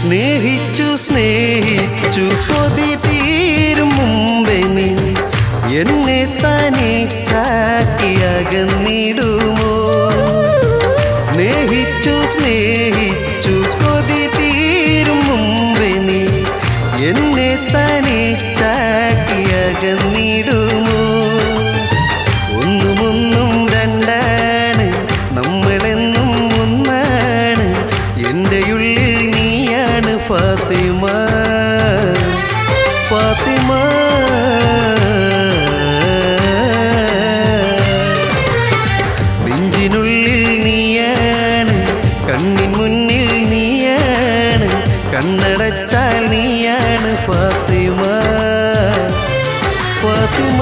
സ്നേഹിച്ചു സ്നേഹിച്ചു കൊതി തീരും മുമ്പേ നീ എന്നെ തനിച്ചാക്കി അകന്നിടുമോ? സ്നേഹിച്ചു സ്നേഹിച്ചു കൊതി തീരും മുമ്പേ നീ എന്നെ തനിച്ചാക്കി അകന്നിടുമോ? ഒന്നുമൊന്നും രണ്ടാണ്, നമ്മളെന്നും ഒന്നാണ്. എൻ്റെ ഉള്ളിൽ നീയാണ് ഫാത്തിമ, ഫാത്തിമ. നെഞ്ചിനുള്ളിൽ നീയാണ്, കണ്ണിൻ മുന്നിൽ നീയാണ്, കണ്ണടച്ചാൽ നീയാണ് ഫാത്തിമ, ഫാത്തിമ.